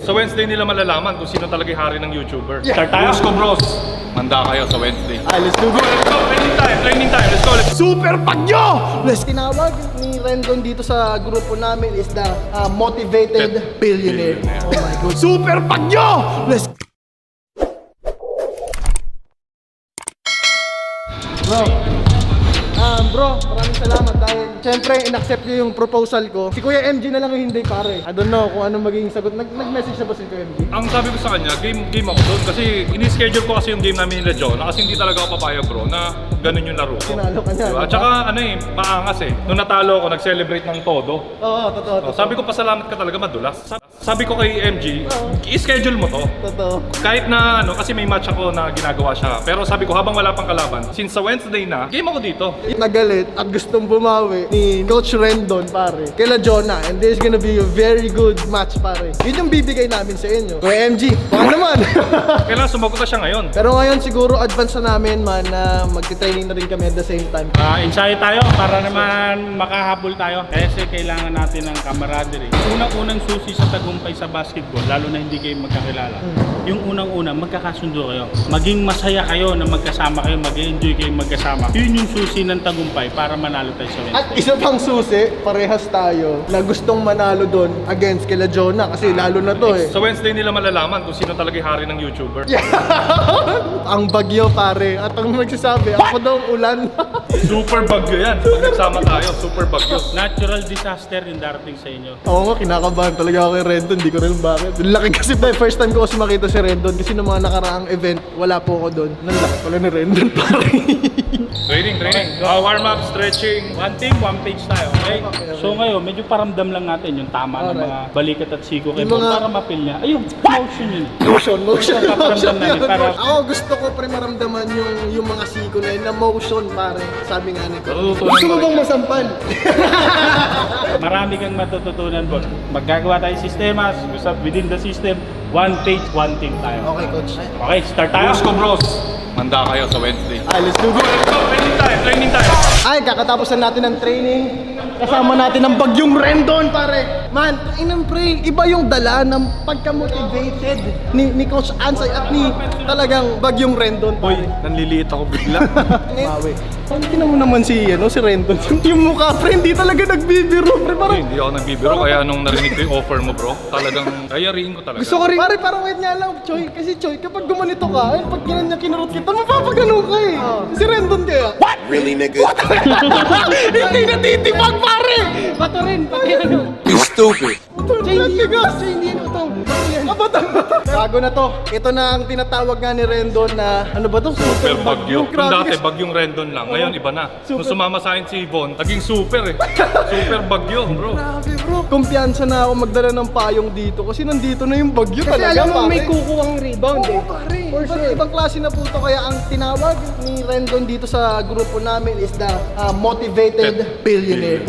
Sa Wednesday nila malalaman kung sino talaga yung hari ng YouTuber. Yeah. Start tayo. Bros ko bros. Manda kayo sa Wednesday. Let's do it. Let's go. Training time. Let's go. Super Bagyo! Tinawag ni Rendon dito sa grupo namin is the motivated billionaire. Oh my God. Super Bagyo! Let's Bro, maraming salamat dahil syempre in-accept niyo yung proposal ko. Si Kuya MG na lang yung hindi pare. I don't know kung ano magiging sagot. Nag-message na ba si Kuya MG? Ang sabi ko sa kanya, game ako doon kasi ini-schedule ko kasi yung game namin nila John kasi hindi talaga ako papayag bro na ganun yung laro ko. Sinalo ka niya. Diba? Diba? At saka ano maangas Nung natalo ako, nag-celebrate ng todo. Oo, totoo. Sabi ko pasalamat ka talaga madulas. Sabi ko kay MG, i-schedule mo to. Totoo. Kahit na kasi may match ako na ginagawa siya. Pero sabi ko habang wala pang kalaban, since sa Wednesday na, game ako dito. Nagalit at gustong bumawi ni Coach Rendon pare kila Jonah, and this is gonna be a very good match pare. Yun yung bibigay namin sa inyo. Kuya MG, baka naman. Kailangan sumagot na siya ngayon. Pero ngayon siguro advance na namin man na magti-training na rin kami at the same time. Ensayo tayo para naman makahabol tayo. Kasi kailangan natin ng camaraderie. Unang-unang susi sa tagumpay sa basketball, lalo na hindi kayo magkakilala. Yung unang-una, magkakasundo kayo. Maging masaya kayo na magkasama kayo, mag-enjoy kayo magkasama. Yun yung susi ng tagumpay para manalo tayo sa Wednesday. At isa pang susi, parehas tayo na gustong manalo doon against kila Jonah kasi lalo na to Sa Wednesday nila malalaman kung sino talaga yung hari ng YouTuber. Ang bagyo pare at ang nagsasabi, ako daw ang ulan. Super bagyo yan. Pag nagsama tayo, super bagyo. Natural disaster yung darating sa inyo. Oo nga, kinakabahan talaga ako kay Rendon, hindi ko rin bakit. Laki kasi first time ko kasi makita si Rendon kasi nung mga nakaraang event, wala po ako doon. Nalaki pala ni Rendon pare. Training. Warm up, stretching. One team, one page tayo, okay? So ngayon, medyo paramdam lang natin yung tama ng mga balikat at siko kay Yung mga- para mapil niya. Ayun, motion yun. Motion. Paparamdam namin para- Ako gusto ko pre maramdaman yung mga siko na yun, na motion pare. Sabi nga nito. Gusto mo bang masampal? Marami kang matututunan, boss. Maggagawa tayo ng sistema, within the system, one page, one team tayo. Okay coach. Okay, start tayo. Bros ko bros. Manda kayo sa Wednesday. Let's do it. Let's go. Training time. Ay, kakatapos na natin ng training. Kasama natin ang bagyong Rendon, pare. Man, inang pre, iba yung dala ng pagka-motivated ni Coach Ansay at ni talagang bagyong Rendon, Hoy, pare. nanliliit ako bigla. Mawi. Tingnan mo naman si Rendon. Yung mukha, pre, hindi talaga nagbibiro, pre. Parang Hindi ako nagbibiro kaya nung narinig ko yung offer mo bro, talagang ayariin ko talaga. gusto ko rin. Pare, parang wait nga lang, Choy. Kasi Choy, kapag gumanito ka, pag kinurot kita, mapapagano ka eh. Si Rendon kaya. What? Really, nigga? Hindi natitibag, pare! Bato rin, pati ano. You stupid. Bago na to. Ito na ang tinatawag nga ni Rendon na ano ba to? Super bagyo. Yung Grabe dati kasi. bagyong Rendon lang, ngayon iba na. Nung Super- sumama sa akin si Yvonne, naging super Super bagyo bro. Grabe bro. Kumpiyansa na ako magdala ng payong dito kasi nandito na yung bagyo Kasi talaga, alam mo pare. may kukuwang rebound Oo, eh. pare. For sure. Ibang klase na po to. Kaya ang tinawag ni Rendon dito sa grupo namin is the motivated billionaire.